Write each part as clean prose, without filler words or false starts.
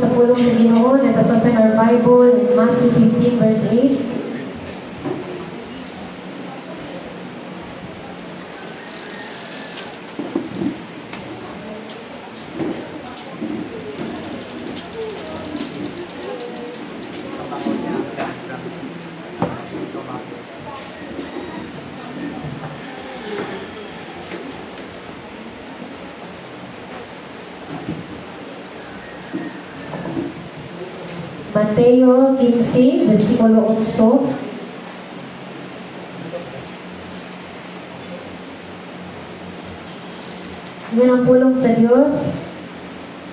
pulong sa Ginoo. Let us open our Bible in Matthew 15 verse 8. Mateo 15, versikulo 8. Yun ang pulong sa Diyos.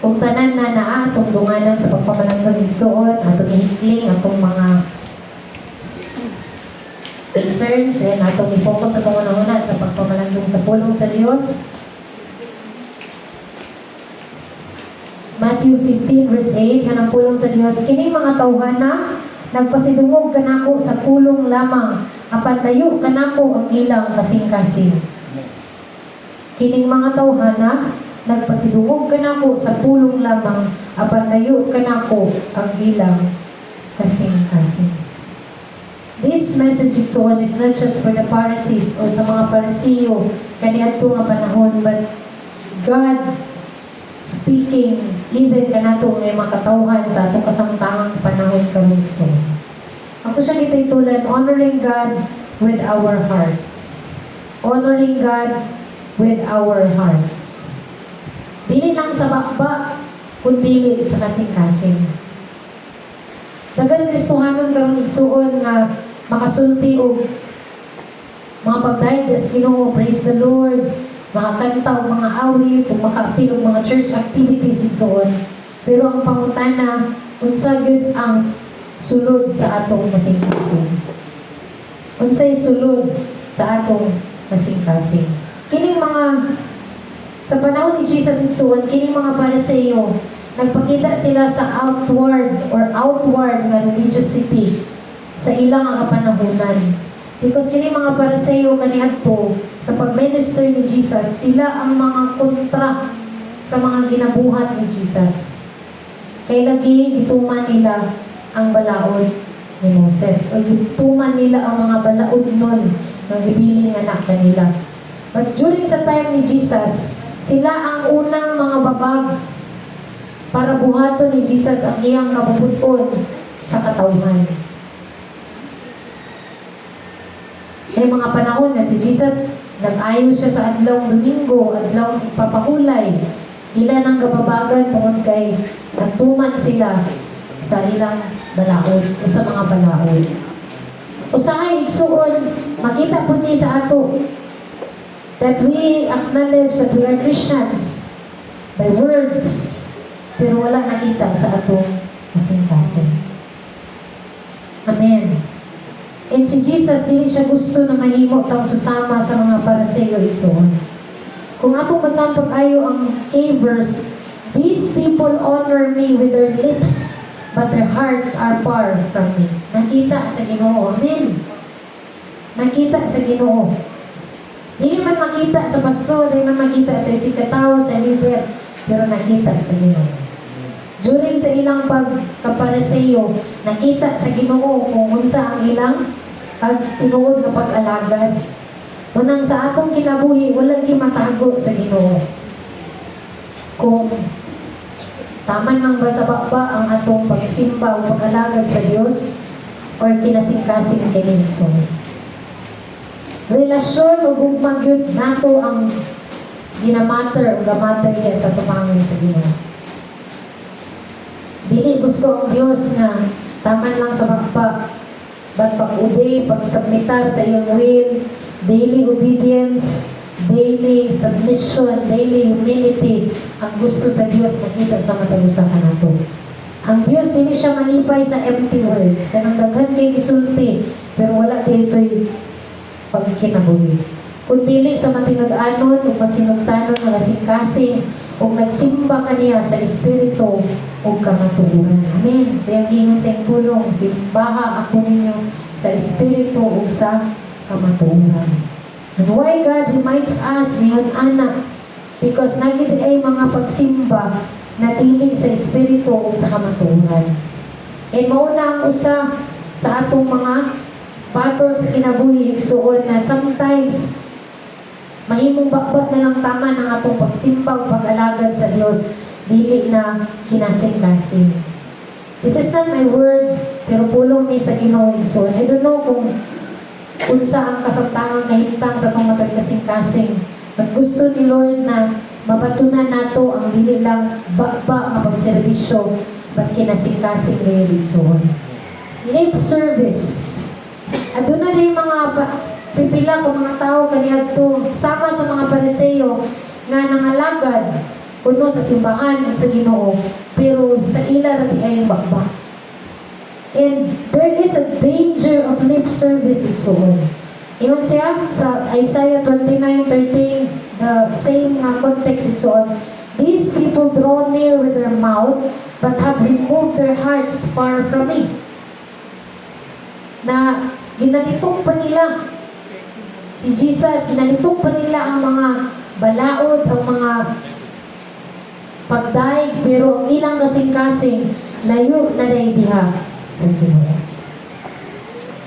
Kung tanan na naa atong dunganan sa pagpamalanggang igsoon, atong ihikling, atong mga concerns, and atong i-focus atong una sa pagpamalanggang sa pulong sa Diyos. Matthew 15 verse 8, kanang pulong sa Dios, kini mga tawhana nagpasidungog kanako sa pulong lamang, apan layo kanako ang ilang kasing-kasing. Kining mga tawhana nagpasidungog kanako sa pulong lamang, apan layo kanako ang ilang kasing-kasing. This message is not just for the Pharisees or sa mga Parisiyo kaniadto nga panahon, but God speaking even kanato ngay makatawhan sa atong kasamtangang panahon karon. So ako siya gititulan, honoring God with our hearts. Honoring God with our hearts. Dili lang sa bakba, kundi sa kasing-kasing. Daghang Kristohanon karon igsuon nga makasulti og mga pagdayeg sa Ginoo, praise the Lord, makakanta o mga awit o makaapil o mga church activities igsuon. Pero ang pangutana, unsa gyud ang sulod sa atong kasing-kasing? Unsay sulod sa atong kasing-kasing? Kining mga sa panahon ni Jesus igsuon, kining mga Pariseo, nagpakita sila sa outward nga religiosity sa ilang nga kapanahunan. Because kini mga Pariseo kaniadto sa pagminister ni Jesus, sila ang mga kontra sa mga ginabuhat ni Jesus. Kay lagi gituman nila ang balaod ni Moses, o gituman nila ang mga balaod nun nga gibiling anak kanila. But during sa time ni Jesus, sila ang unang mga babag para buhaton ni Jesus ang iyang kabubuton sa katawhan. May mga panahon na si Jesus, nag-ayo siya sa adlawng Domingo, adlawng ipapahulay. Ilan ang kababagan tungod kay nagtuman sila sa ilang balaod o sa mga balaod. Usahay igsuon, makita po ni sa ato that we acknowledge that we are Christians by words, pero wala nakita sa atong kasing-kasing. Amen. And si Jesus, dili siya gusto na mahimo tang susama sa mga Pariseo igsoon. Kung atong basahan pag-ayo ang K-verse, these people honor me with their lips, but their hearts are far from me. Nakita sa Ginoo. Amen. Nakita sa Ginoo. Dili man makita sa pastor, dili man makita sa isikataw, sa leader, pero nakita sa Ginoo. During sa ilang pagkapariseo, nakita sa Ginoo kung unsa ang ilang tinuod nga pag-alagad. Unang sa atong kinabuhi, walang matago sa Ginoo. Kung taman lang ba sa bakba ang atong pagsimba o pag-alagad sa Dios, or kinasing-kasing kinigson. Relasyon o gugmagyod nato ang ginamatter o gamatter niya sa tumangin sa Ginoo. Dili gusto ang Dios nga taman lang sa bakba, but pag-obey, pag-submitar sa iyong will, daily obedience, daily submission, daily humility, ang gusto sa Dios makita sa matalusahan nato. Ang Dios dili siya malipay sa empty words, kanang daghan kay gisulti, pero wala dito'y pagkinabuhi. Kung dili sa matinud-anon o masinugtanon nga kasing-kasing o nagsimba kaniya sa Espiritu o kamatuoran. Amen. Sa iyang gingon sa iyong pulong, simbaha ako ninyo sa Espiritu o sa kamatuoran. And why God reminds us niyon anak? Because nagit ay mga pagsimba na dili sa espiritu o sa kamatuoran. And mauna ang usa sa atong mga battle sa kinabuhi igsuon na sometimes mahimong bakbak na lang tama ng atong pagsimba o pag-alagad sa Dios dili na kinasing-kasing. This is not my word, pero pulong ni sa Ginoo igsoon. I don't know kung unsa ang kasamtangang kahimtang sa itong matag kasing-kasing. At gusto ni Lord na mabatunan nato ang dili lang bakba nga pagserbisyo, but kinasing-kasing ngayon igsoon. Lip service. Aduna na yung mga pipila ko mga tao kaniadto sama sa mga Pariseo nga nangalagad kuno sa simbahan ug sa Ginoo, pero sa ila ra di ay bakba. And there is a danger of lip service igsoon. Ingon siya sa Isaiah 29:13, the same context igsoon. These people draw near with their mouth, but have removed their hearts far from me. Na ginalitong pa nila si Jesus, ginalitong pa nila ang mga balaod, ang mga pagdaig, pero ang ilang kasing-kasing layo na rin diha sa Ginoo.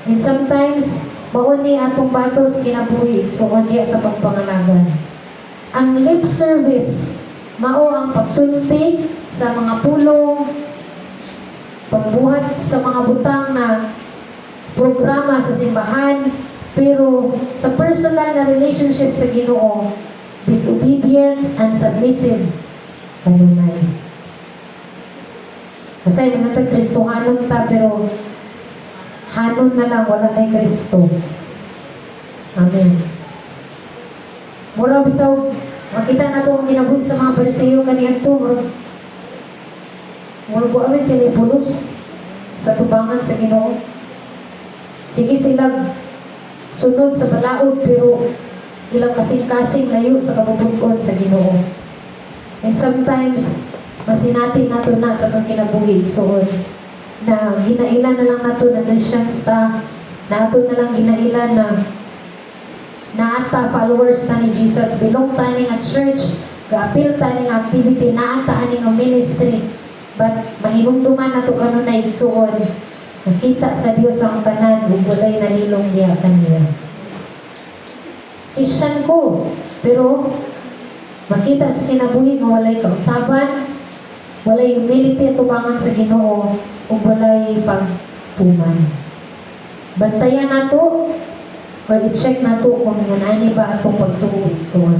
And sometimes mauni atong battles kinabuhi igsoon diha sa pagpangalagan. Ang lip service mao ang pagsulti sa mga pulong, pagbuhat sa mga butang na programa sa simbahan, pero sa personal na relationship sa Ginoo, disobedient and submissive kanunay. Kasi mga tag-Kristohanon ta, pero hanon na lang, wala na Kristo. Amen. Mura bitaw, makita na ito ang kinabuhi sa mga Pariseo kaniyan ito. Mura ko amin sila ipulos sa tubangan sa Ginoo. Sige silang sunod sa balaod, pero ilang kasing-kasing layo sa kabubuton sa Ginoo. And sometimes, masinati nato na sa itong kinabuhi igsoon na ginailan na lang nato na Christians ta, na ato na lang ginailan na naata followers ta ni Jesus, belong ta ning at church, gaapil ta ning activity, naata aning ministry, but mahimumduman nato kanon na igsoon, nakita sa Dios ang tanan ug walay nalilong diha kaniya. Christian ko, pero makita sa kinabuhi nga walay kausaban, walay humility at tubangan sa Ginoo, ug walay pagtuman. Bantayan nato or i-check nato kung nganani ba atong pagtuo igsoon.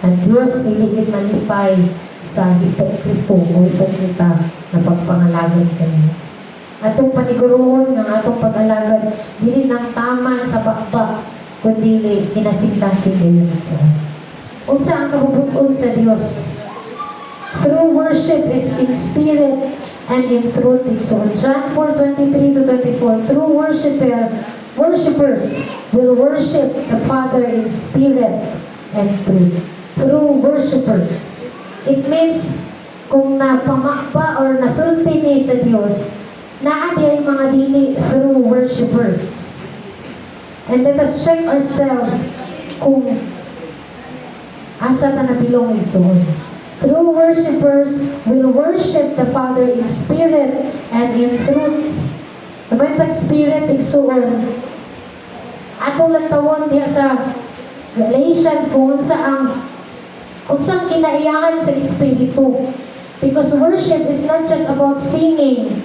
Ang Dios iligid malipay sa hipokrito o hipokrita na pagpangalagad kaniya. Atong paniguruhon ng atong pag-alagad dili nang taman sa bakbak, kundi kinasing-kasing gayon igsoon. Unsa ang kabubuton sa Dios? Through worship is in spirit and in truth. So John 4:23-24, true worshipers will worship the Father in spirit and truth. True worshipers. It means kung napamakba or nasulti ni sa Dios, naadi ay mga dili true worshipers. And let us check ourselves kung asa ta nabilong igsoon. True worshipers will worship the Father in spirit and in truth. Kabantag spirit igsoon. Atong lantawon diha sa Galatians kung unsang kinaiyahan sa espiritu. Because worship is not just about singing.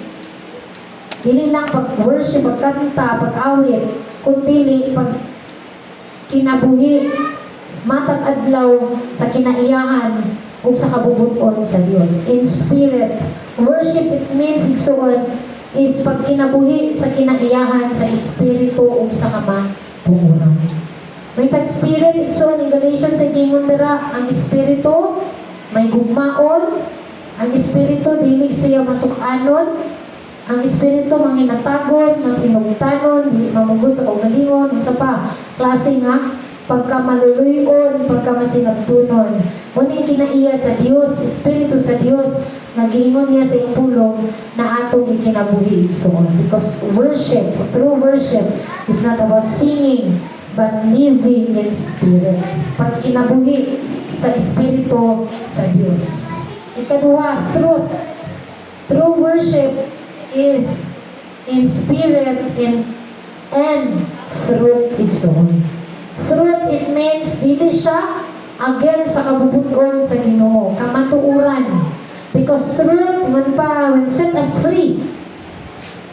Dili lang pag-worship, pagkanta, pag-awit, kundi pag kinabuhi, matag adlaw sa kinaiyahan o sa kabubuton sa Dios. In spirit, worship it means igsuon is pagkinabuhi sa kinaiyahan sa espiritu o sa kamatuoran. May tag-spirit igsuon in Galatians sa gingon dira, ang espiritu may gugmaon, ang espiritu dili siya masukanon, ang espiritu manginatagon, mansinugtanon, dili mamugos sa kaugalingon, unsa pa klase nga pagkamaluluyon, pagkamasinagtunon. Muning kinaiya sa Dios, espiritu sa Dios, nagiingon niya sa impulong na atong ikinabuhi igsoon. Because worship, true worship, is not about singing, but living in spirit. Pagkinabuhi sa espiritu sa Dios. Ikaduha, truth. True worship is in spirit and truth igsoon. Truth, it means dili siya again sa kabubuton sa Ginoo, kamatuoran. Because truth, when set us free,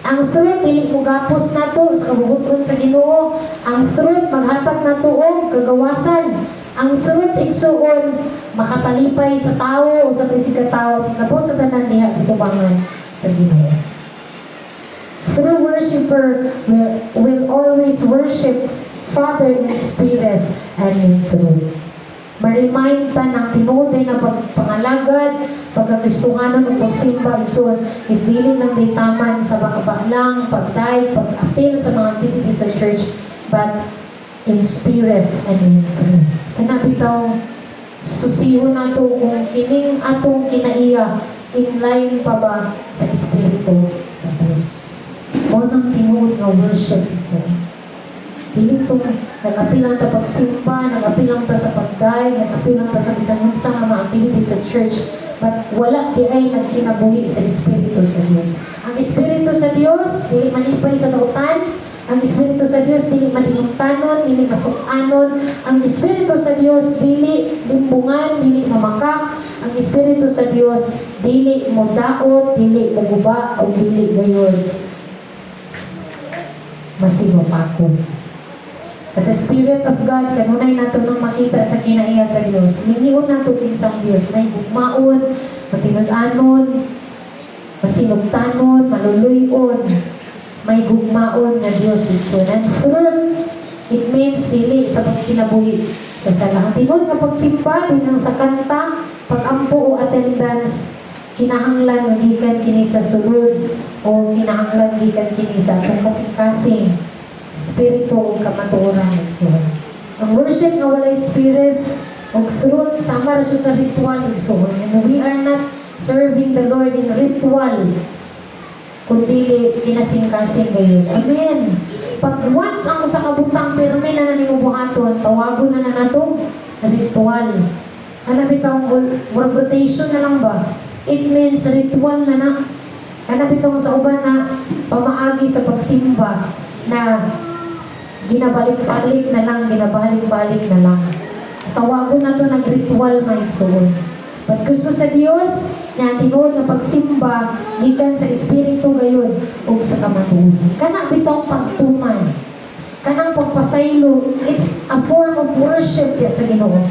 ang truth, dili mo gapos nato sa kabubuton sa Ginoo. Ang truth, maghatag nato og kagawasan. Ang truth, igsuon, makatalipay sa tao o sa pisika tao, na po sa tanan diha sa tubangan sa Ginoo. True worshiper will always worship Father in spirit and in truth. Ma-remind ta ng tinuod na pagpangalagad, pagkakristuhanon o pagsimba igsoon is dili lang daytaman sa baklang, pagday, pag-apil sa mga activities sa church, but in spirit and in truth. Kana bitaw susiho nato kung kining atong kinaiya in line pa ba sa espiritu sa Dios. O nang tinuod nga worship igsoon. Dili to nag-apil lang ta pagsimba, nag-apil lang ta sa pagday, nag-apil lang ta sa bisan-unsang mga activities sa church, but wala di ay nagkinabuhi sa Espiritu sa Dios. Ang Espiritu sa Dios dili malipay sa dautan, ang Espiritu sa Dios dili madinungtanon, dili masukanon, ang Espiritu sa Dios dili limbungan, dili mamakak, ang Espiritu sa Dios dili modaot, dili moguba o dili gayon masimapakon. At the Spirit of God, kanunay nato nang makita sa kinaiya sa Dios. Mingiyon nato kinsang Dios, may gugmaon, matinag-anon, masinugtanon, maluluyon, may gugmaon na Dios igsoon. And truth, it means dili sa pagkinabuhi sa sala. Ang tinod nga pagsimba din ang sa kanta, pag-ampo o attendance, kinahanglan gikan kini sa sulod o kinahanglan gikan kini sa atong kasing-kasing spirito o kamatuoran igsoon. Ang worship nga walay spirit o truth, sama ra siya sa ritual igsoon. And we are not serving the Lord in ritual, kundi kinasing-kasing gayon. Amen. Pag once ang sa kabutang pirmi na nanimubuhaton, tawagon na nato ritual. Ano bitaw rotation na lang ba? It means ritual na. Ano bitaw sa uban na pamaagi sa pagsimba na ginabalik-balik na lang, ginabalik-balik na lang. Tawagon na to nag-ritual maigsoon. But gusto sa Dios na tinuod na pagsimba gikan sa espiritu gayon ug sa kamatuoran. Kana bitong pagtuman, kanang pagpasaylo, it's a form of worship ya sa Ginoo.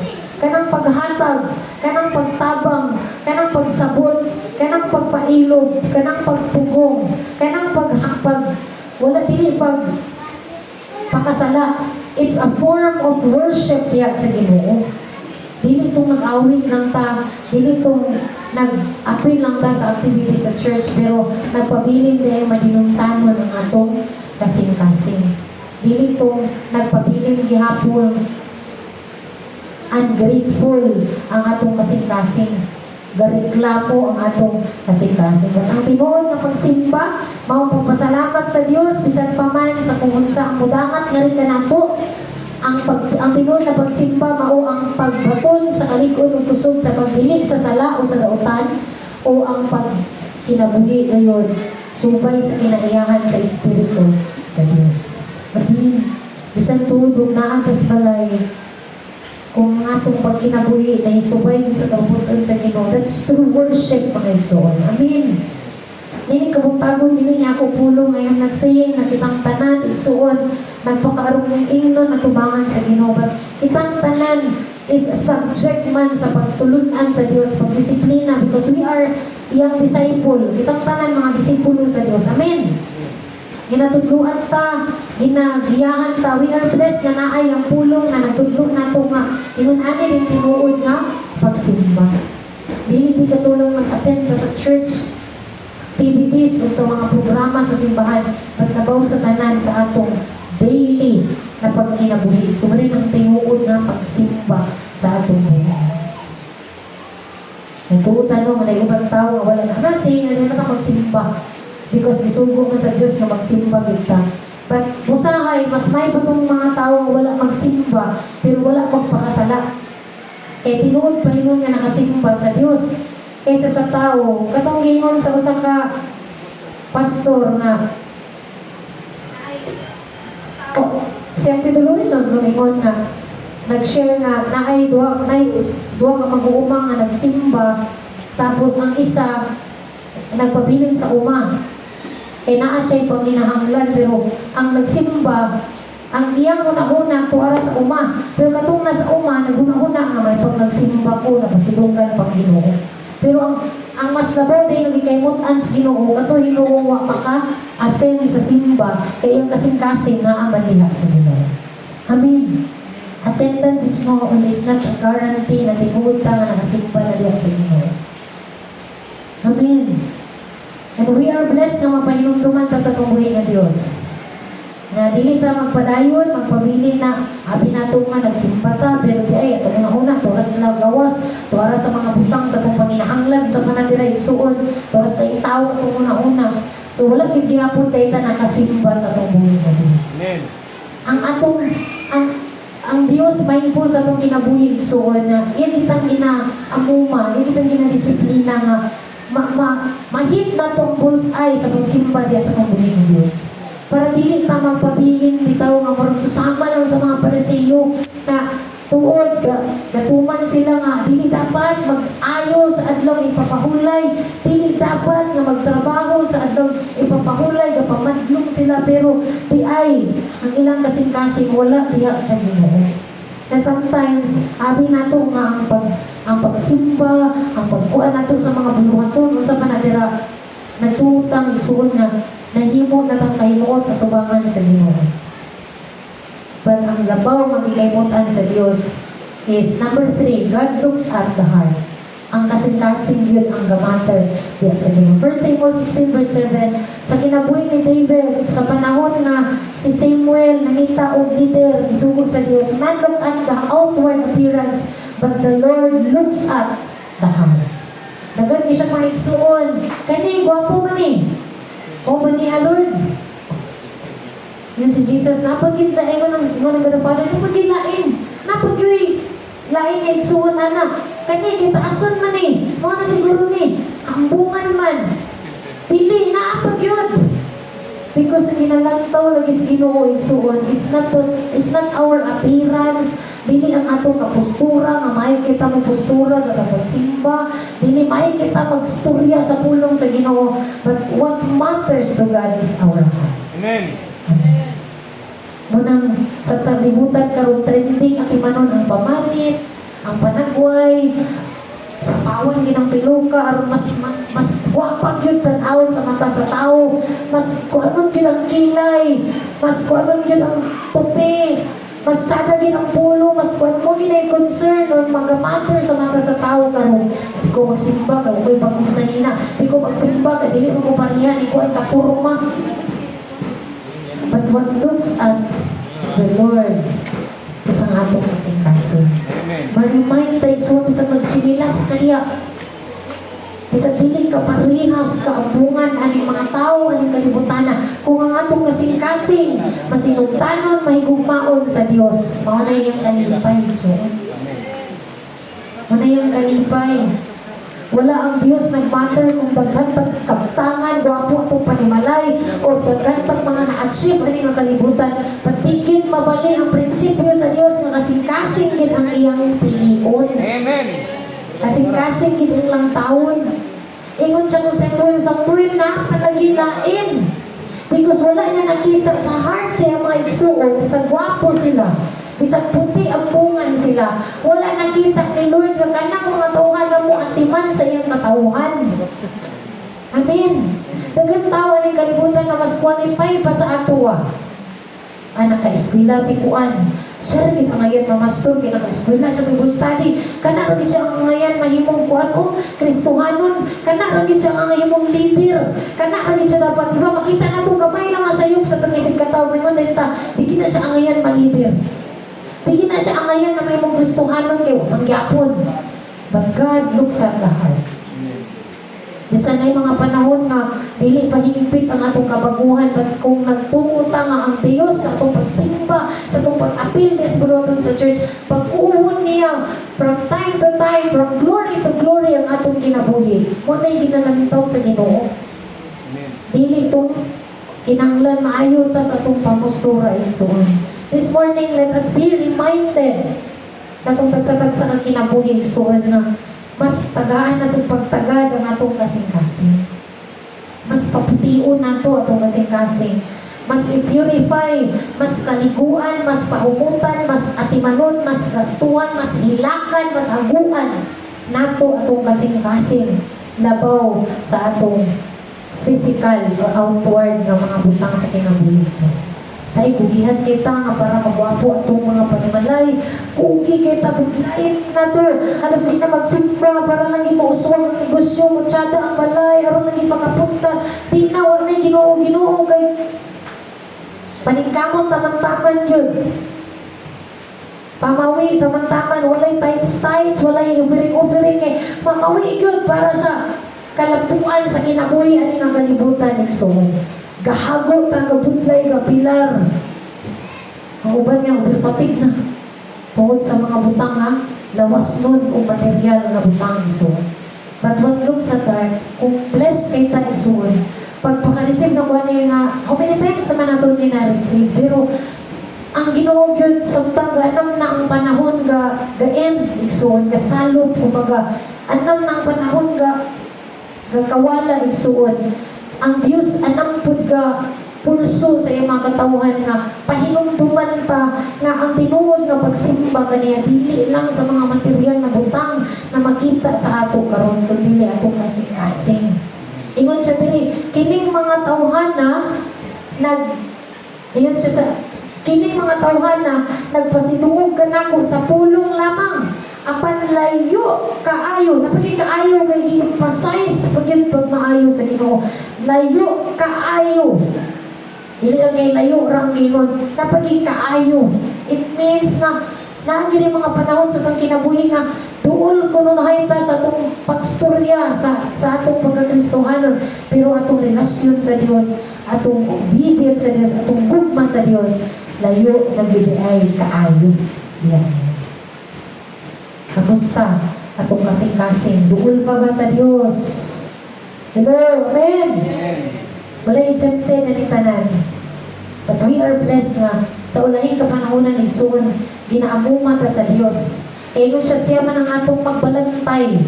Kanang paghatag, kanang pagtabang, kanang pagsabot, kanang pagpailob, kanang pagpugong, kanang wala dili pakasala. It's a form of worship ya sa Ginoo. Dili itong nag-awit lang ta, dili itong nag-apil lang ta sa activities sa church, pero nagpabilin dahil madinungtanon ang atong kasing-kasing. Dili itong nagpabilin gihapon, ungrateful ang atong kasing-kasing. Gareklamo ang atong kasing-kasing. At ang tinuod nga pagsimba, mao pagpasalamat sa Dios bisan pa man sa kung unsa ang mudangat nga rin kanato. Ang tinuod na pagsimba mao ang pagbaton sa kalig-on ug kusog sa pagdili sa sala o sa dautan o ang pagkinabuhi gayon subay sa kinaiyahan sa espiritu sa Dios. Amen. Bisan tuod naa tas balay kung atong pagkinabuhi na isubay sa kabubuton sa Ginoo, that's true worship mga igsoon. Amen. Dili kabuntagon dili niya ako pulong ngayon nagsaying na kitang tanan igsuon nagpakaarong ng ingnon na tubangan sa Ginoo. But kitang tanan is subject man sa pagtulunan sa Dios, pagdisiplina, because we are iyang disciple. Kitang tanan mga disipulo sa Dios. Amen. Ginatudluan ta, ginagiyahan ta. We are blessed nga naay ang pulong na nagtudlo nato nga ingon-ani din tinuod nga pagsimba. Dili di katulong mag-attend ka sa church activities o sa mga programa sa simbahan, pagkabaw sa tanan sa atong daily na pagkinabuhi. So, marin ang tinuod nga pagsimba sa atong buhos. Nagtuutan mo, nga ibang tao nga wala na kasi, nga na magsimba. Because isugo man sa Diyos na magsimba kita. But, musahay, mas may pa itong mga tao nga wala magsimba, pero wala magpakasala. Kaya tinuod pa yun nga nakasimba sa Diyos. kaysa sa tao. Katong gingon sa usa ka pastor nga si Ate Dolores naggingon nga nag-share nga naay duha ka mag-uuma nga nagsimba tapos ang isa nagpabilin sa uma. Kay naa siya'y panginahanglan pero ang nagsimba ang iyang una-una tuwara sa uma. Pero katong nasa uma, naguna-una nga may pag nagsimba ko, napasidunggan pang Ginoo. Pero ang mas labaw din nagikaymutan sa Ginoo, kato Ginoo wa maka-attend sa simba, kay iyang kasing-kasing nga aman diha sa Ginoo. Amen. Attendance is not a guarantee na tingulta nga nakasimba na diha sa Ginoo. Amen. And we are blessed nga mapahinumduman ta sa tubuhay nga Dios. Nga dili ta magpadayon, magpabilin na abi nato nga nagsimba ta pero di ay ato una turas na gawas, turas sa mga butang sa tong panginahanglan sa manadira isuon, turas ta itaw atong una. So wala gid gyapon kay ta nakasimba sa tong buhay nga Dios. Amen. Ang Dios mindful sa atong kinabuhi igsuon na iya kitang ginaamuma, iya kitang ginadisiplina nga mahit na tong bullseye sa pagsimba diya sa pambuhay ng Diyos. Para dili ta magpabiling bitaw nga marang susama lang sa mga Pariseo na tuod gatuman sila nga dili dapat mag-ayo sa adlaw ipapahulay, dili dapat nga magtrabaho sa adlaw ipapahulay gapamadlong sila pero di ay ang ilang kasing-kasing wala diha sa Ginoo. Na sometimes abi nato nga ang pagsimba, ang pagkuan nato sa mga buluhaton unsa pa nadira nagtutang isuon nga nahimo na tang kahimuot at tubangan sa Ginoo. But ang labaw nga gikaymutan sa Dios is number 3, God looks at the heart. Ang kasing-kasing yun ang gamater diya sa Ginoo. 1 Samuel 16 verse 7, sa kinabuhi ni David, sa panahon nga si Samuel nangita og leader, isugo sa Dios, man look at the outward appearance, but the Lord looks at the heart. Dagan siya mga igsuon, kani, gwapo man eh. O ba niya, Lord? Yun si Jesus, napagit na ko ng ganapanan, napagit lain. Napagit lain niya igsuon, anak. Kani, kita ason man eh. Mga na siguro ni, hambungan man. Pili, naapag yun. Because kinalantaw lagi sa Ginoo igsuon is not our appearance, dili ang atong kapustura nga maayo kita mo postura sa pagsimba, dili maayo kita magstorya sa pulong sa Ginoo, but what matters to God is our heart. Amen. Amen. Munang sa talibutan karon trending at imanon ang pamanit, ang panagway, sa pawan ginang piluka aron mas gwapa gyud tan-awon sa mata sa tao, mas kuanon gyud ang kilay, mas kuanon gyud ang tupi, mas tsada gyud ang pulo, mas kuan mo ginay concern or matter sa mata sa tao karon. Di ko magsimba ka koy bagong sanina, di ko magsimba ka dili mo ko parihan, di ko ang kapurma. But what looks at the Lord is ang atong kasing-kasing. Ma-remind tayo so bisag magchinilas kaya bisag dili ka parehas kaabungan aning mga tao aning kalibutana kung ang atong kasing-kasing masinugtanon mahigugmaon sa Dios mao na iyang kalipay. So mao na iyang kalipay. Wala ang Dios nag-matter kung daghan tag kaptangan, gwapo itong panimalay, o daghan tag mga na-achieve ani nga kalibutan. Patigid mabali ang prinsipyo sa Dios nga kasing-kasing gid ang iyang pilion. Amen. Kasing-kasing gid ang taon. Ingon siya sa Samuel na palagilain. Because wala niya nakita sa heart siya mga igsuon, sa gwapo sila. Bisag puti ang bungan sila. Wala nakita ni Lord nga kanang mga tauhan na mo atiman sa iyang katauhan. Amen. Dagan tawa ni kalibutan na mas qualify pa sa atuwa. Naka-eskwela si Kuan. Siya rin ang ngayon mamastor, kaya naka-eskwela siya Bible study. Kana rin siya ang ngayon mahimong Kuan o Kristohanon. Kana rin siya ang mahimong leader. Kana rin siya dapat, diba, makita na itong gamay lang asayop sa tumisig kataw. Ngayon na ita, di kita siya ang ngayon ma-leader. Di na siya ang ngayon na may mong Kristohanon kayo, ang gyapon. But God looks at the heart. Bisan na mga panahon nga, dili pa higpit ang atong kabaguhan, but kung nagtungo ta nga ang Diyos sa atong pagsimba, sa atong pag-apil des buloton sa church, pag-uwon niya, from time to time, from glory to glory, ang atong kinabuhi, mo na'y ginalantaw sa Ginoo. Amen. Dili itong kinanglan maayo ta sa itong pamustura igsoon. This morning, let us be reminded sa itong tagsa-tagsa ka kinabuhi igsoon na mas tagaan na itong pagtagad ang atong kasing-kasing. Mas paputiun na ito atong kasing-kasing. Mas i-purify, mas kaliguan, mas paumutan, mas atimanon, mas gastuhan, mas hilakan, mas aguan nato atong kasing-kasing labaw sa atong physical or outward nga mga butang sa kinabuhi. So, sa igugihan kita nga para magwapo atong mga panimalay, kugi kita buglain na to. Alas di na magsimba para lang imauswang ang negosyo mo, tsada ang balay, aron lang ipagapunta. Di na, wala na ginoo kay paningkamot taman-taman yun. Pamawi, taman-taman, walay tights, walay ubering-ubering kay pamawi yun para sa kalapuan sa kinabuhi ani nga kalibutan igsoon. Gahago ta gabudlay gapilar. Ang uban nga ubirpapig na tungod sa mga butang ha, lawas nun o material na butang igsoon. But what looks at that, kung blessed kay ta igsoon, pagpaka-receive na ko nga, how many times naman nato din na-receive, pero ang Ginoo gyud samtang anam na ang panahon ga end igsoon, ga salot kumbaga anam na ang panahon ga kawala igsuon. Ang Dios anam pud ka pulso sa iyang mga katawhan nga pahinumduman ta nga ang tinuod nga pagsimba kaniya dili lang sa mga material na butang na makita sa ato karon kundi atong kasing-kasing. Ingon siya diri, kining mga tawhana ingon siya sa kining mga tawhana nagpasidungog kanako sa pulong lamang. Apan layo kaayo, napagi kaayo kay emphasize pagyan pag maayo sa Ginoo. Layo kaayo. Dili lang kay layo ra ang gingon. Napagi kaayo. It means na naagiri mga panahon sa tong kinabuhi nga duol kuno ta sa atong pagstorya sa atong pagkakristohanon, pero atong relasyon sa Dios, atong obedience sa Dios, atong gugma sa Dios, layo na gid ay kaayo. Yan. Kamusta atong kasing-kasing? Duol pa ba sa Dios? Hello, amen? Wala exempted na ni tanan. But we are blessed nga sa ulahing kapanahonan ni Igsoon, ginaamuma ta sa Dios. Kaya kung siya man ang atong magbalantay.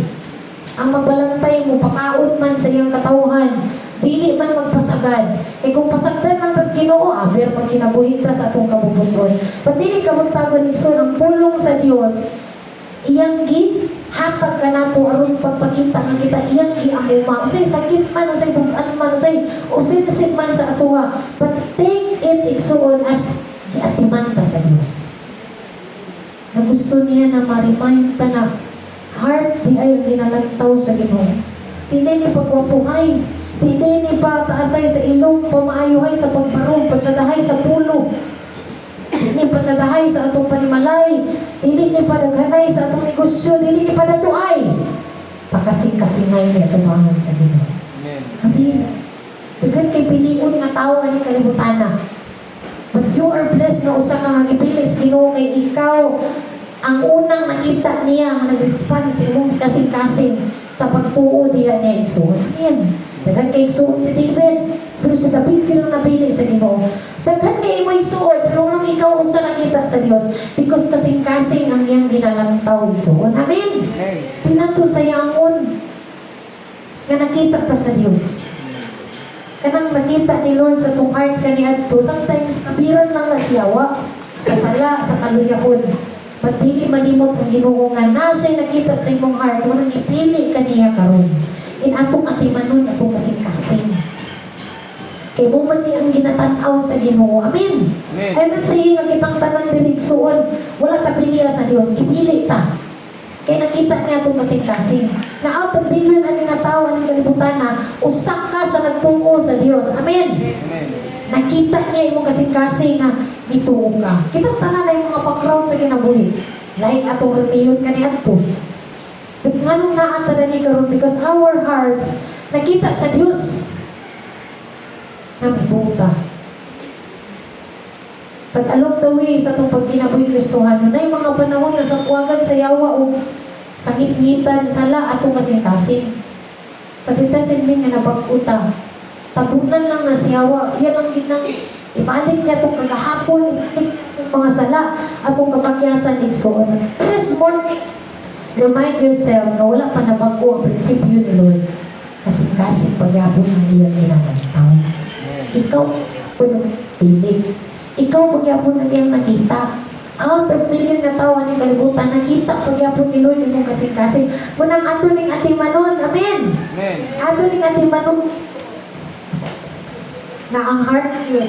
Ang magbalantay mo, pakaon man sa iyang katawhan, dili man magpasagad. Kaya kung pasagdan lang tas Ginoo, aber pag kinabuhi ta sa atong kabubuton. But dili kabuntagon Igsoon, ang pulong sa Dios, iyang hatag ka nato aron pagpakita nga kita iyang giamuma. Usay sakit man, usay bugan man, usay offensive man sa atuwa. But take it igsuon as giatiman ta sa Dios. Na gusto niya na ma-remind ta na heart di ay ginalantaw sa Ginoo. Hindi ni pagwapuhay, hindi ni pataasay sa ilong, pamaayuhay sa pagbarog, patsadahay sa pulo. Dili pa dahay sa atong panimalay, dili ni padaghanay sa atong negosyo, dili ni padatuay. Pakasing-kasingay ni atong mangan sa Ginoo. Amen. Amen. Daghan kay piliun nga tawo ani kalibutan. But you are blessed na usa ka nga gipili sa Ginoo kay ikaw ang unang nakita niya nga nag-respond sa imong kasing-kasing sa pagtuo diha niya igsoon. Amen. Daghan kay igsoon si David, pero sa David kinang napili sa Ginoo. Daghan kay mo igsuon, pero nung ikaw usa nakita sa Dios, because kasing-kasing ang iyang ginalantaw igsuon. Amen. Pinato sayangon nga nakita ta sa Dios. Kanang nakita ni Lord sa tong heart kaniadto, sometimes kabiran lang na siyawa sa sala, sa kaluyahon. But dili malimot ang Ginoo nga na siya nakita sa imong heart, walang ipili kaniya karon. In atong atimanon atong kasing-kasing. Kay mo man ni ang ginatanaw sa Ginoo. Amen. I'm not saying nga kitang tanan dirigsoon, wala ta piliya sa Dios, ipili ta. Kay nakita niya itong kasing-kasing. Na out of billion ani nga tawo ani kalibutan na usak ka sa nagtuo sa Dios. Amen. Nakita niya imong kasing-kasing nga nituo ka. Kitang tanan ay mga background sa kinabuhi. Lain atong reliyon kaniadto. But nganong naa ta ni karon because our hearts nakita sa Dios. Nabibuta. Pag along the way sa itong pagkinabuhi Kristohano, na yung mga panahon na sa kuwagan sa yawa o Kangit-ngitan sala atong kasing-kasing. But it doesn't mean nga nabag-uta. Tabunan lang na siyawa. Yan ang ginang ibalik niya itong kagahapon, ibalik itong mga sala, atong kapakyasan igsoon. This morning, remind yourself na wala pa nabago ang prinsipyo ni Lord. Kasing-kasing pagyabon ang iyang ginagawa. Ikaw po nagpilig. Ikaw pagyabon ang iyang nakita. Out of million na tao ng kalibutan, nakita pagyapon ni Lord yung kasing-kasing. Munang ato ning atimanon. Amen! Amen. Ato ning atimanon nga ang heart niyo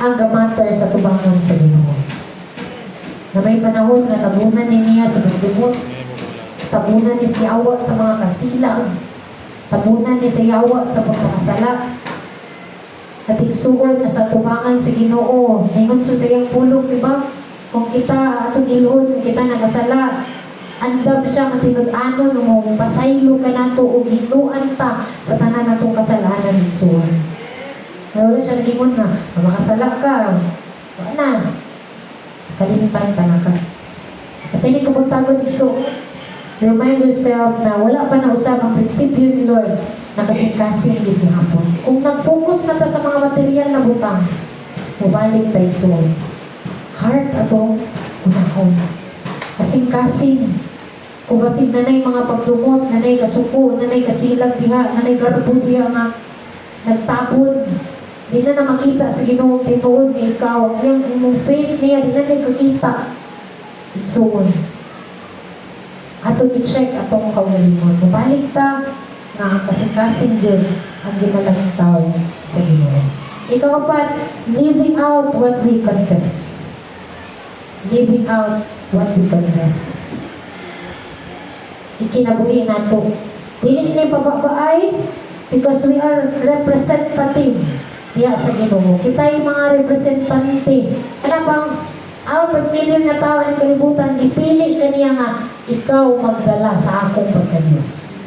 ang gamater sa tubangan sa Ginoo. Na may panahon na tabunan ni niya sa pagdumot. Tabunan ni siyawa sa mga kasilag. Tabunan ni siyawa sa pagpakasala. At igsuon na sa tubangan sa Ginoo. Ingon siya sa iyang pulong, di ba? Kung kita atong iluon, kita nakasala, andam siya matinud-anon mo, pasaylo ka nato o hinuan ta sa tanan natong kasalanan ng suwan. Wala siya nagingon na, makasala ka, wala na, kalimtan ta na ka. At hindi ka magtagon igsuon, remind yourself na wala pa na usap ang prinsipyo ni Lord na kasing-kasing dito hapon. Kung nag-focus na ta sa mga material na butang, mabalik tayo igsuon. Heart atong unahon. Kasing-kasing. Kung basin nanay mga pagdumot, nanay kasuko, nanay kasilag diha, nanay garbo diha nga nagtabon. Di na makita sa Ginoong tinuod ni ikaw. Yung imong faith niya, di na nagkakita. Igsuon. Atong i-check atong kaugalingon. Mabalik ta nga ang kasing-kasing yun ang ginalangin tao sa Ginoo. Ikaw pa, living out what we confess. Living out what we confess. Ikinabuhi nato. Dili ni pababaay because we are representative diya sa Ginoo. Kita yung mga representante. Ano bang out of million na tao ng kalibutan, ipili ka niya nga ikaw magdala sa akong pagka-Diyos.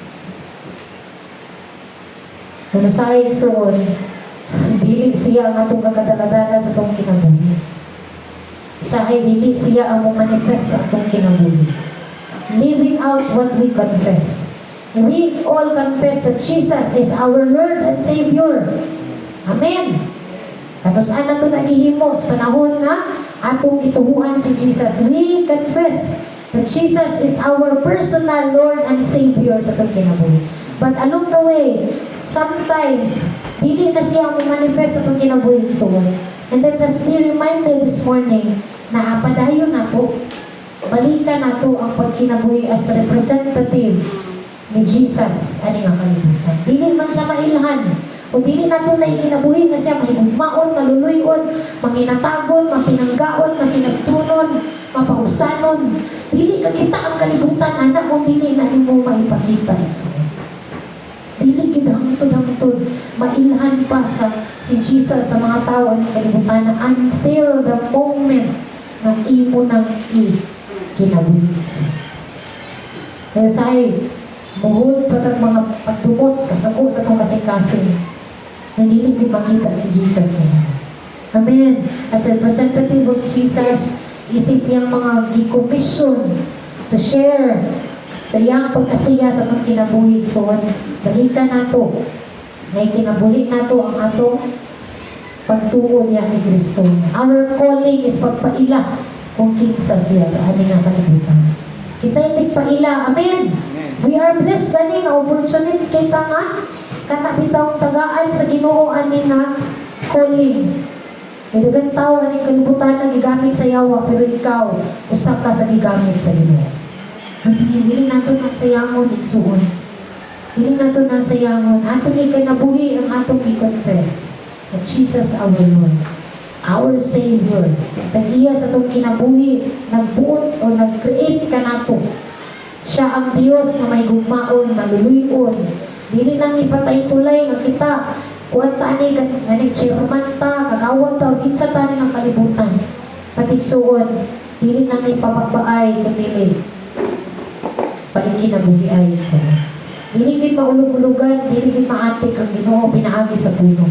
Kung sa igsoon, dili siya ang atong kakadaladala sa itong kinabuhi. Sa ay dili siya ang manifest sa atong kinabuhi. Living out what we confess. And we all confess that Jesus is our Lord and Savior. Amen. Kanusaan na ito naghihimo sa panahon nga atong gituhuan si Jesus. We confess that Jesus is our personal Lord and Savior sa itong kinabuhi. But along the way, sometimes, dili na siya ang manifest sa itong kinabuhi soon. And then, let's be reminded this morning na padayon na to, balikan na to ang pagkinabuhi as representative ni Jesus ani nga kalibutan. Dili man siya mailhan, o dili na to na ikinabuhi na siya mahigugmaon, maluluyon, manginatagon, mapinanggaon, masinagtunon, mapausanon. Dili ka kita ang kalibutan, anak mo, dili na mo maipakita iso. Dili kita hangtod-hangtod, mailhan pa si Jesus sa mga tao ng kalibutan until the moment na imo nang kinabuhi. Kaya sa'yo, muhul pa ng mga pagdumot, kasako sa itong kasing-kasing, na dili ko makita si Jesus niya. Amen. As a representative of Jesus, isip niyang mga gikomisyon to share sa iyang pagkasiya sa itong kinabuhi. So, balikan nato. Ngay kinabuhi nato ang atong pagtuo niya ni Kristo. Our calling is pagpaila kung kinsa siya sa ating nga kalibutan. Kita yung paila. Amen. We are blessed gani nga opportunity kita nga kana bitawng tagaan sa Ginoo ani nga calling. Daghang tawo ani kalibutan nga gigamit sa yawa pero ikaw usa ka sa gigamit sa Ginoo. Dili nato na sayangon igsuon. Dili nato na sayangon atong ikanabuhi ang atong i-confess that Jesus our Lord, our Savior. Nag-iya sa itong kinabuhi, nagbuot o nag-create ka nato. Siya ang Diyos na may gugmaon, maluluyon. Dili lang ipatay tulay nga kita. Kuwan ta ani chairman ta, kagawad ta, o kinsa ta nga kalibutan. Patigsuon, dili lang ipababaay kundi paikinabuhi ay so. Dili gid maulog-ulugan, dili gid maatik ang Ginoo pinaagi sa puno.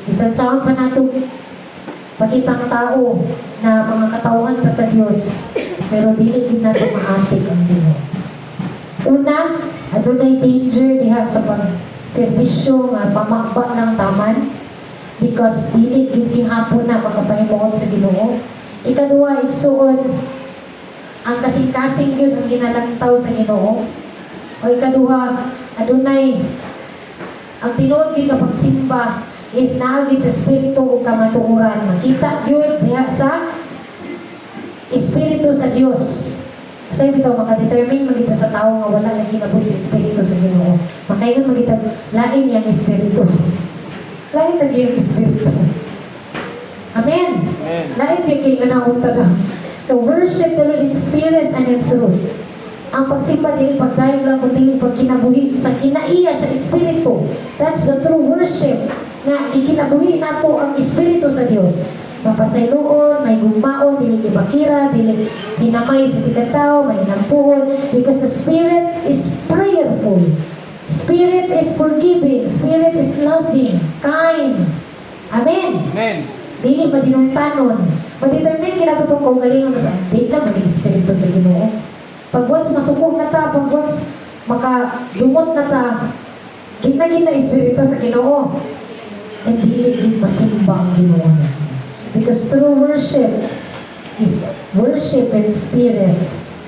Bisan saan pa nato pakitang tao na mga katawhan ta sa Dios, pero dili gid nato maatik ang Ginoo. Una, adunay danger diha sa pag-serbisyo nga pamakba ng taman because dili gid gihapon na makapahimuot sa Ginoo. Ikaduha, igsuon ang kasing-kasing yun ang ginalantaw sa Ginoo. O ikaduha, adunay ang tinuod gyud nga pagsimba is naagid sa espiritu ug kamatuoran. Makita gyud diha sa espiritu sa Dios. Say bitaw makadetermine magita sa tao nga wala na kinabuhi sa espiritu sa Ginoo. Makaingon magita lain yang espiritu. Lain na gyud espiritu. Amen. Amen. Lain gyud kay ganaon ta. To worship the Lord in spirit and in truth. Ang pagsimba dili pagdayeg lang kundi dili pagkinabuhi sa kinaiya sa espiritu. That's the true worship. Nga gikinabuhi nato ang espiritu sa Dios. Mapasayloon, may gugmaon, dili ibakira, dili hinamay sa sikataw, may hinampuhon. Because the Spirit is prayerful. Spirit is forgiving. Spirit is loving, kind. Amen. Amen. Dili madinungtanon. Madetermine kinatutong kung galingon sa di na may espiritu sa Ginoo. Pag once masukog na ta, pag once makadumot na ta, di na gina espiritu sa Ginoo. And dili gid masimba ang Ginoo. Because true worship is worship in spirit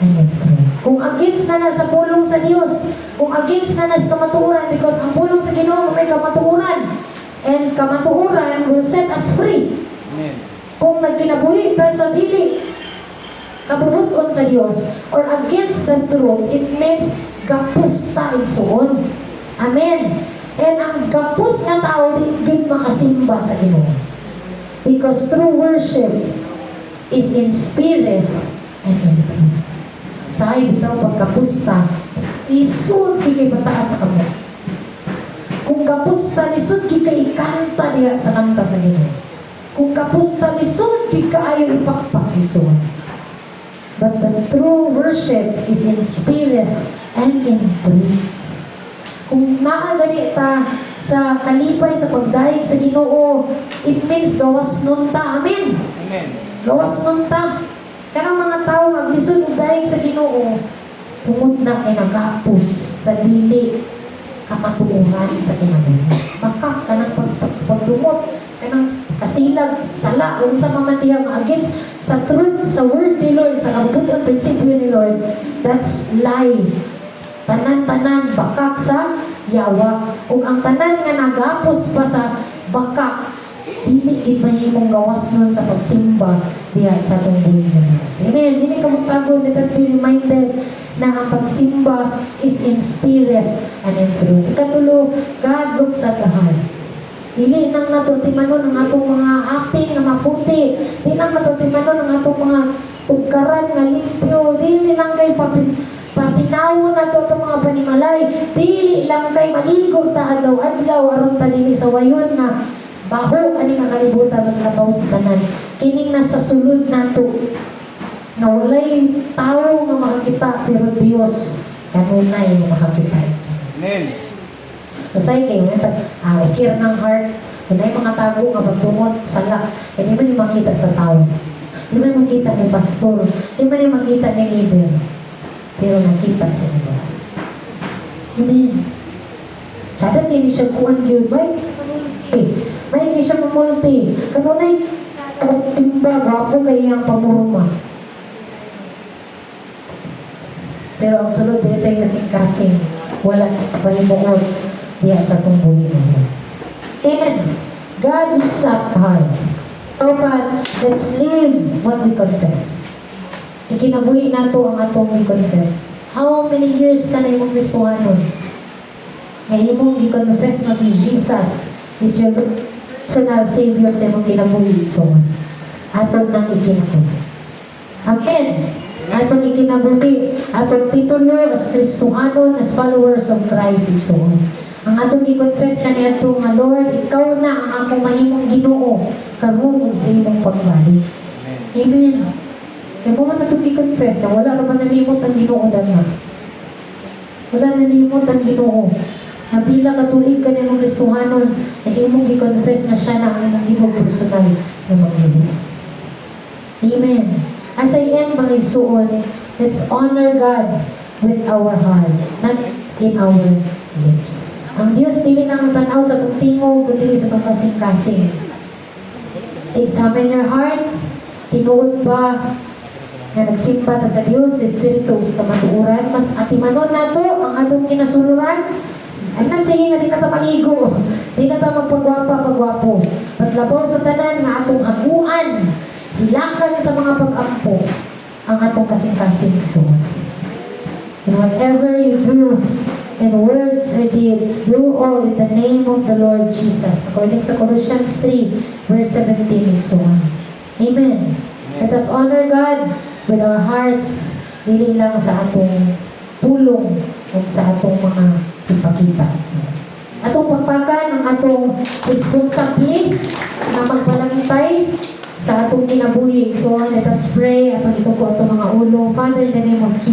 and in truth. Kung against na sa pulong sa Dios, kung against na sa kamatuoran, because ang pulong sa Ginoo may kamatuoran, and kamatuoran will set us free. Amen. Kung nagkinabuhi ta sa dili kabubuton sa Dios or against the truth, it means gapos ta igsuon. Amen. And ang gapos nga tao di gid makasimba sa Ginoo. Because true worship is in spirit and in truth. Say bitaw pagkapusta, isud kay mataas kamo. Kung kapusta lisod kay ikanta diha sa kanta sa Ginoo. Kung kapusta lisod kaayo ipakpak igsuon. But the true worship is in spirit and in truth. Kung naagani ta sa kalipay sa pagdaig sa Ginoo, it means gawas nun ta. Amen. Amen. Gawas nun ta. Kanang mga tao nga lisod og daig sa Ginoo, tungod na kay nagapos sa dili kamatuoran sa kinabuhi. Baka kanang pagdumot, kanang kasilag, sala, unsa man diha nga against sa truth, sa word ni Lord, sa kabubuton prinsipyo ni Lord, that's lie. Tanan-tanan bakak sa yawa. Ug ang tanan nga nagapos pa sa bakak, dili gid mahimong gawas nun sa pagsimba diha sa tungbuhin ng Diyos. Amen. Dili ka magtago, let us be reminded na ang pagsimba is in spirit and in truth. Ikatulo, God looks at the heart. Dili nang natutimanon ang atong mga aping nga maputi. Dili nang natutimanon ang atong mga tugkaran nga limpyo. Dili lang kay pasinawon nato itong mga panimalay. Dili lang kay maligo ta adlaw-adlaw aron ta dinhi sa wayon nga baho ani nga kalibutan ng labaw sa tanan. Kining nasa sulod nato nga walay tao nga makakita pero Dios kanunay nga makakita. Amen. Masay kayo care ng heart. Kung ay mga tago nga pagdumot sala, hindi man yung makita sa tao. Hindi man makita ni pastor. Hindi man yung makita ni leader. Pero nakita sa iba. Amen. Sada kayo siya kuhan yun. May kayo siya mamulti. Kanunay, timba, gwapo kayo ang pamuruma. Pero ang sunod din sa'yo kasing-kasing, wala panimuon diya sa tumbuhin mo. Amen. God looks at heart. So, but let's live what we confess. Ikinabuhi nato ang atong i-confess. How many years ka na imong Kristohanon? Ngayon imong i-confess na si Jesus is your personal Savior sa imong kinabuhi. So, atong nang ikinabuhi. Amen. Atong ikinabuhi. Atong titulo as Kristohanon, as followers of Christ. So, ang atong i-confess ka niya ito nga, Lord, ikaw na ang akong mahimong Ginoo karon sa imong pagbalik. Amen. Kaya mo man natong i-confess na wala naman nalimot ang Ginoo na. Wala nalimot ang Ginoo. Napila katuig ka na imong Kristohanon na imong i-confess na siya na ang imong Ginoo personal na magliligtas. Amen. As I end mga isuon, let's honor God with our heart, not in our lips. Ang Diyos dili nang tanaw sa itong tingog, kundi sa itong kasing-kasing. Examine your heart. Tinuod ba na nagsimpa ta sa Dios, Espiritu sa kamatuoran, mas atimanon nato ang atong kinasuluran. Anan sige nga di na ta maligo, di na ta magpagwapa-pagwapo. Patlabaw sa tanan nga atong haguan, hilakan sa mga pag-ampo ang atong kasing-kasing igsoon. And whatever you do in words or deeds, do all in the name of the Lord Jesus. According sa Colossians 3, verse 17 igsoon. Amen. Let us honor God with our hearts, dili lang sa atong pulong o sa atong mga ipakita. So, atong pagpakan ang atong responsabili na magbalantay sa atong kinabuhi. So, let us pray atong ituko atong mga ulo. Father, in the name of Jesus.